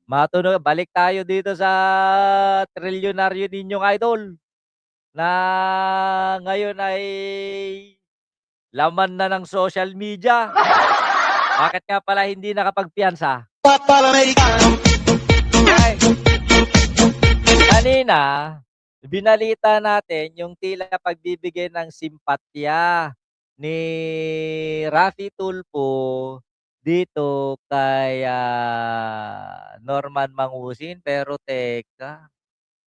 Matunog balik tayo dito sa trilyonaryo ninyong idol na ngayon ay laman na ng social media. Bakit nga pala hindi nakapagpiyansa? Ay, kanina, binalita natin yung tila pagbibigay ng simpatya ni Raffy Tulfo dito kay Norman Mangusin. Pero teka,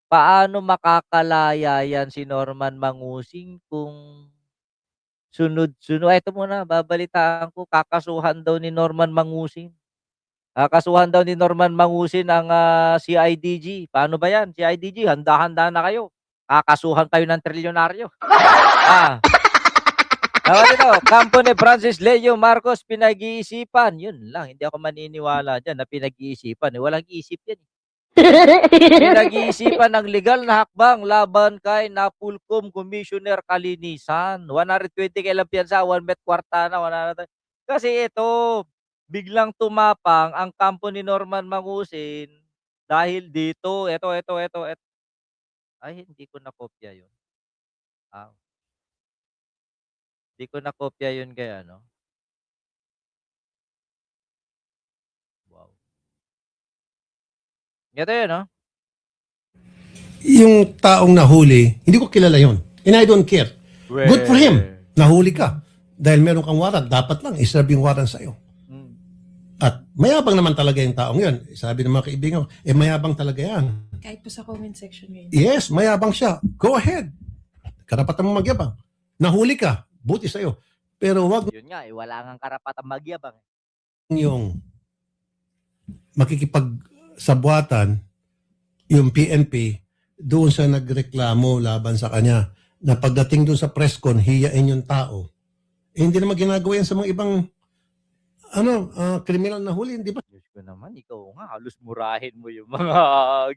paano makakalaya yan si Norman Mangusin kung sunod-sunod? Eto muna, babalitaan ko, kakasuhan daw ni Norman Mangusin. Kakasuhan daw ni Norman Mangusin ang CIDG. Paano ba yan? CIDG, handa-handa na kayo. Kakasuhan kayo ng trilyonaryo. Ah, tawag ito, kampo ni Francis Leo Marcos pinag-iisipan. Yun lang, hindi ako maniniwala dyan na pinag-iisipan. Walang isip yan. Pinag-iisipan ng legal na hakbang laban kay Napulcom Commissioner Kalinisan. 120 kailang piyansa, 1 met kwarta na, 100. Kasi ito, biglang tumapang ang kampo ni Norman Mangusin dahil dito, ito. Ay, hindi ko nakopya yun. Ah, hindi ko nakopya yun kay ano. Wow. Ito yun, no? Yung taong nahuli, hindi ko kilala yon. And I don't care. Good for him. Nahuli ka. Dahil meron kang warrant, dapat lang iserve yung warrant sa'yo. Hmm. At mayabang naman talaga yung taong yun. Sabi ng mga kaibigan ko, mayabang talaga yan. Kahit po sa comment section ngayon. Yes, mayabang siya. Go ahead. Karapatan mo magyabang. Nahuli ka, buti sa'yo. Pero wag Yun nga, wala ngang karapatang magyabang. yung makikipagsabuatan yung PNP doon sa nagreklamo laban sa kanya na pagdating doon sa press con, hiyain yung tao. Hindi naman ginagawa yan sa mga ibang kriminal na huli, hindi ba? Diyos ko naman, ikaw nga, halos murahin mo yung mga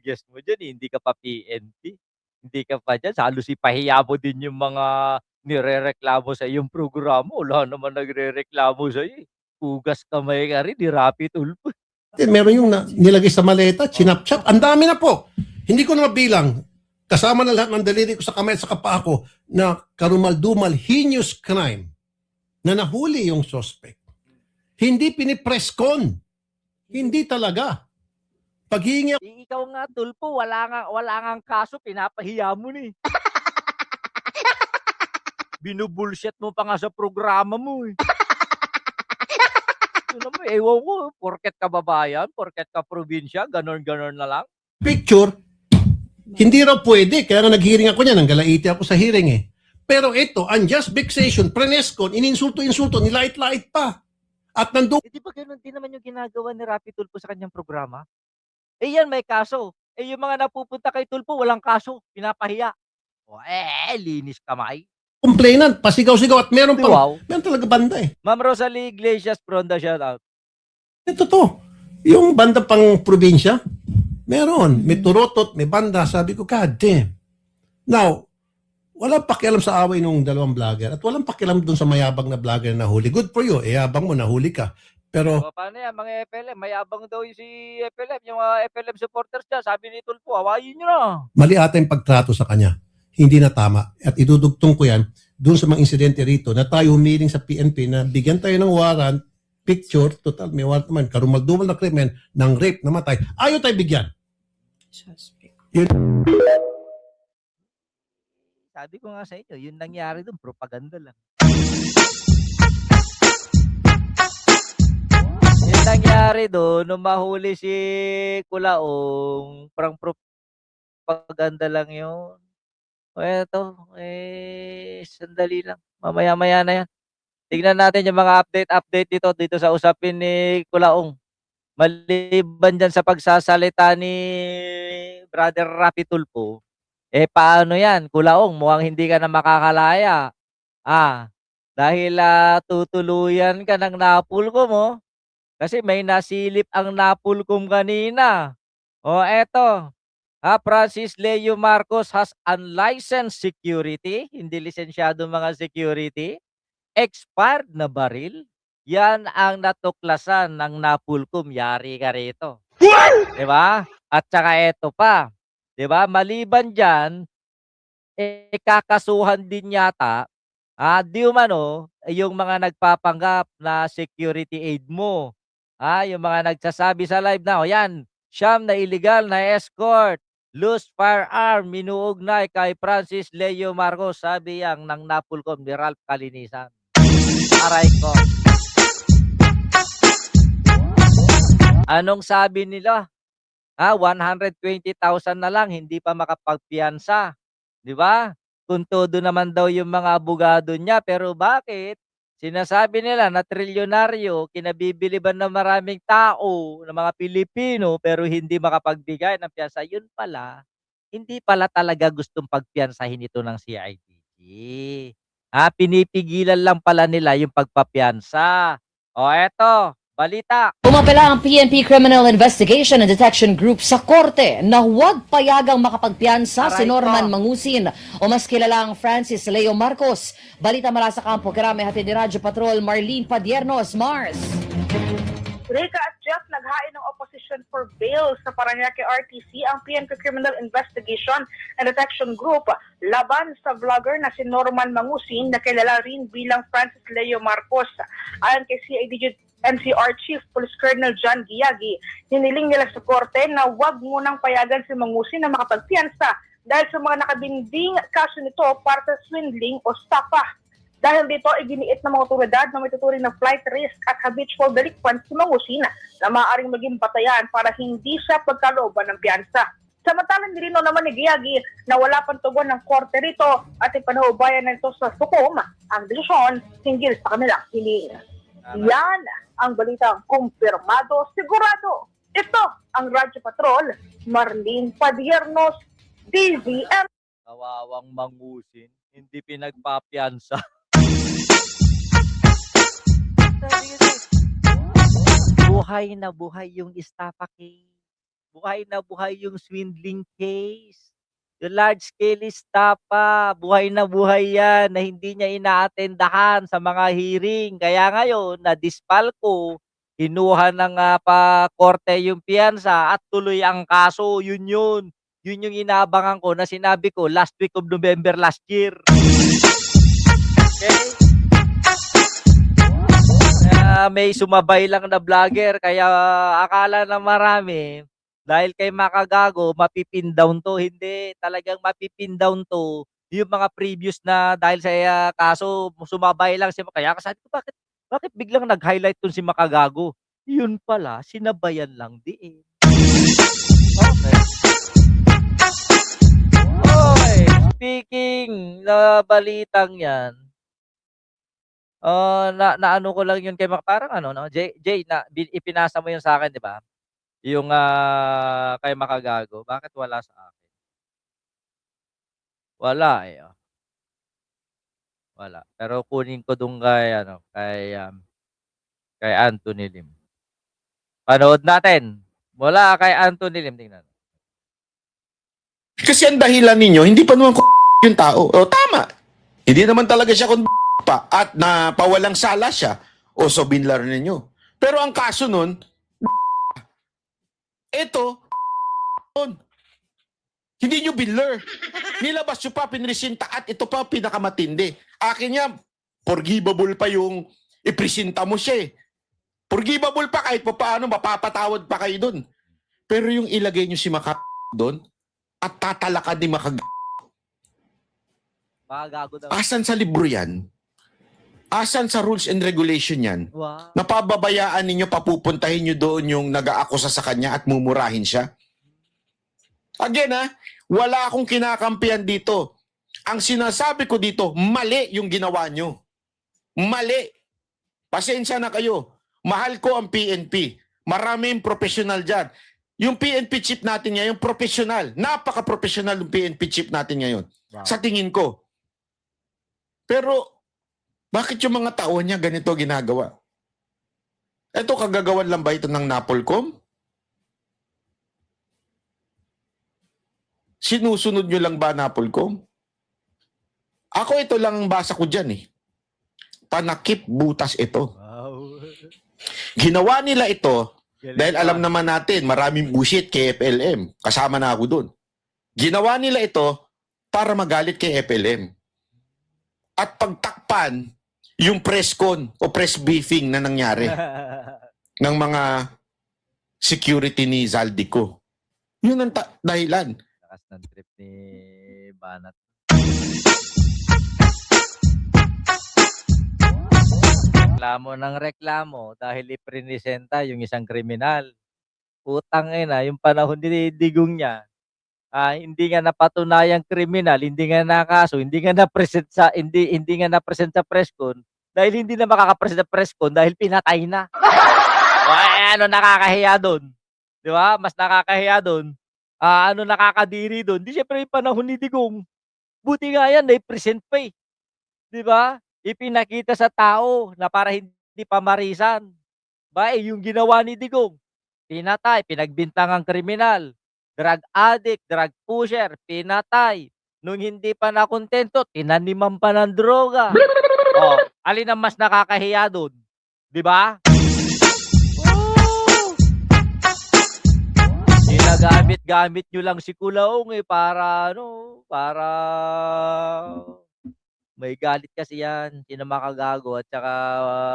guest mo dyan. Hindi ka pa PNP. Hindi ka pa dyan. Halos ipahiya mo din yung mga nirereklamo sa iyong programa. Wala naman nagrereklamo sa iyo. Hugas kamay ka rin, di Raffy Tulfo. Meron yung nilagay sa maleta, chinap-chap. Ang dami na po. Hindi ko na mabilang. Kasama na lahat ng daliri ko sa kamay at sa kapaa ko na karumal-dumal, heinous crime na nahuli yung suspect. Hindi pinipress con. Hindi talaga. Paghingi Ikaw nga, Tulfo, wala nga kaso, pinapahiya mo ni. Binubulshit mo pa nga sa programa mo eh. Ano naman, ewan ko, porket kababayan, porket ka probinsya, ganon-ganon na lang. picture, hindi raw pwede. Kaya nga nag-hearing ako niyan, nanggalaiti ako sa hearing eh. Pero ito, unjust vexation, prenescon, ininsulto-insulto, nilait-lait pa. At nandun, Eh, di ba ganun din naman yung ginagawa ni Raffy Tulfo sa kanyang programa? Eh, yan may kaso. Eh, yung mga napupunta kay Tulfo, walang kaso, pinapahiya. O, linis kamay. complainant, pasigaw-sigaw at meron pang, Wow. meron talaga banda eh. Ma'am Rosalie Iglesias, Fronda, shout out. Ito to. Yung banda pang probinsya, meron. May turotot, may banda. Sabi ko, God damn. Now, walang pakialam sa away nung dalawang vlogger at walang pakialam dun sa mayabang na vlogger na nahuli. Good for you. Yabang mo, nahuli ka. Pero, O, paano yan, mga FLM? Mayabang daw yung si FLM, yung mga FLM supporters dyan. Sabi ni Tulfo, hawayin nyo na. mali ata yung pagtrato sa kanya. Hindi na tama. At idudugtong ko yan dun sa mga insidente rito na tayo humiling sa PNP na bigyan tayo ng warrant, picture, total, may warrant naman, karumal-dumal na krimen, ng rape, namatay. Ayaw tayo bigyan. Suspect. Sabi ko nga sa inyo, yun nangyari doon, propaganda lang. Yung nangyari doon, nung mahuli si Kulaong, parang propaganda lang yun. O eto, sandali lang. Mamaya-maya na yan. Tignan natin yung mga update dito sa usapin ni Kulaong. Maliban dyan sa pagsasalita ni Brother Raffy Tulfo, paano yan? Kulaong, mukhang hindi ka na makakalaya. Dahil tutuluyan ka ng Napulcom mo. Kasi may nasilip ang Napulcom kanina. O eto, Francis Leo Marcos has unlicensed security, hindi lisensyado mga security, expired na baril. Yan ang natuklasan ng Napulcom. Yari ka rito. 'Di ba? At saka eto pa, 'di ba, maliban diyan, kakasuhan din yata, di umano yung mga nagpapanggap na security aid mo. Yung mga nagsasabi sa live na, "O yan, siyam na illegal na escort, loose firearm, minuugnay kay Francis Leo Marcos," sabi yang ng Napolcom ni Ralph Calinisan. Aray ko. Anong sabi nila? 120,000 na lang hindi pa makapagpiyansa, 'di ba? Kung todo naman daw yung mga abogado niya, pero bakit sinasabi nila na trilyonaryo, kinabibiliban ng maraming tao, ng mga Pilipino, pero hindi makapagbigay ng piyansa. Yun pala, hindi pala talaga gustong pagpiyansahin ito ng CIDG. Pinipigilan lang pala nila yung pagpapiyansa. O eto, balita. Umapela ang PNP Criminal Investigation and Detection Group sa korte na huwag payagang makapagpiyansa si Aray ko. Norman Mangusin o mas kilalang Francis Leo Marcos. Balita mula sa kampo, karami hatid ni Radyo Patrol Marlene Padiernos, Mars. Rika at Jeff, naghain ng opposition for bail sa Parañaque RTC ang PNP Criminal Investigation and Detection Group laban sa vlogger na si Norman Mangusin na kilala rin bilang Francis Leo Marcos. Ayon kay CIDG NCR Chief Police Colonel John Giagi, hiniling nila sa korte na huwag munang payagan si Mangusin na makapagpiyansa dahil sa mga nakabinding kaso nito para sa swindling o estafa. Dahil dito, iginiit ng mga otoridad na may tuturing ng flight risk at habitual delinquent si Mangusin na maaaring maging batayan para hindi siya pagkalooban ng piyansa. Samantalang nilinaw naman ni Giagi na wala pang tugon ng korte rito at ipanahubayan na ito sa sukom ang desisyon hinggil sa kanilang hiling. Yan ang balitang kumpirmado, sigurado. Ito ang Radyo Patrol, Marlene Padiernos, DZM. Kawawang Mangusin, hindi pinagpapiyansa. Buhay na buhay yung estafa case. Buhay na buhay yung swindling case. Yung large scale estafa, buhay na buhay yan na hindi niya inaatendahan sa mga hearing. Kaya ngayon, na-dispalko, kinuha ng pa-korte yung piyansa at tuloy ang kaso. Yun yun. Yun yung inaabangan ko na sinabi ko last week of November last year. Okay? May sumabay lang na vlogger kaya akala ng marami dahil kay makagago mapipin down to. Hindi, talagang mapipin down to yung mga previous na dahil sa kaso sumabay lang siya. Kaya sabi ko, bakit biglang nag-highlight tun si makagago? Yun pala, sinabayan lang din. Okay. Okay, speaking na balitang yan, naano ko lang yun kay parang ano 'no, Jay na ipinasa mo yun sa'kin 'di ba? Yung, kay makagago, bakit wala sa akin? Wala, eh, oh, wala. Pero kunin ko dun kay ano, kay Anthony Lim. Panood natin, mula kay Anthony Lim, tingnan. Kasi ang dahilan ninyo, hindi pa naman yung tao. O tama, hindi naman talaga siya pa at napawalang sala siya. O so binlar ninyo. Pero ang kaso nun, ito, hindi nyo binlar. Nilabas nyo pa, pinresinta at ito pa pinakamatindi. Akin niya, forgivable pa yung ipresenta mo siya eh. Forgivable pa kahit pa paano, mapapatawad pa kayo dun. Pero yung ilagay nyo si doon at tatalakad ni Makagago daw. asan sa libro yan? Asan sa rules and regulation yan? Wow. Napababayaan ninyo, papupuntahin nyo doon yung nag-aakusa sa kanya at mumurahin siya? Again wala akong kinakampihan dito. Ang sinasabi ko dito, mali yung ginawa nyo. Mali. Pasensya na kayo. Mahal ko ang PNP. Maraming professional dyan. Yung PNP chief natin ngayon, professional. Napaka-professional yung PNP chief natin ngayon. Wow. Sa tingin ko. Pero, bakit yung mga tauhan niya ganito ginagawa? Ito, kagagawan lang ba ito ng Napolcom? Sinusunod nyo lang ba Napolcom? Ako ito lang ang basa ko dyan eh. Panakip butas ito. Wow. Ginawa nila ito Dahil alam naman natin, maraming bullshit kay FLM. Kasama na ako doon. Ginawa nila ito para magalit kay FLM. At pagtakpan yung press con o press briefing na nangyari ng mga security ni Zaldico. Yun ang dahilan. Lakas ng trip ni Banat. Reklamo ng reklamo dahil ipresenta yung isang kriminal. Putang ina, yung panahon ni Digong niya, hindi nga napatunayang kriminal, hindi nga nakaso, hindi nga na-present sa press con dahil hindi na makaka-present sa press con dahil pinatay na. Ano nakakahiya doon? 'Di ba? Mas nakakahiya doon. Ano nakakadiri doon? Di syempre yung panahon ni Digong. Buti nga yan, na-present pa eh. 'Di ba? Ipinakita sa tao na para hindi pamarisan. Ba, yung ginawa ni Digong, pinatay, pinagbintangang kriminal, drug addict, drug pusher, pinatay. Nung hindi pa nakontento, tinaniman pa ng droga. Oh, alin ang mas nakakahiya doon? 'Di ba? Ginagamit-gamit nyo lang si Kulaong eh para may galit kasi yan, sino Makagago at saka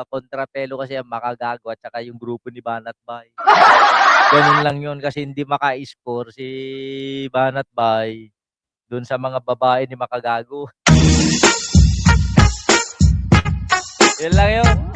kontrapelo kasi ang Makagago at saka yung grupo ni Banat Bay. Ganun lang yun kasi hindi maka-score si Banat Bay dun sa mga babae ni Makagago. Yun lang yun.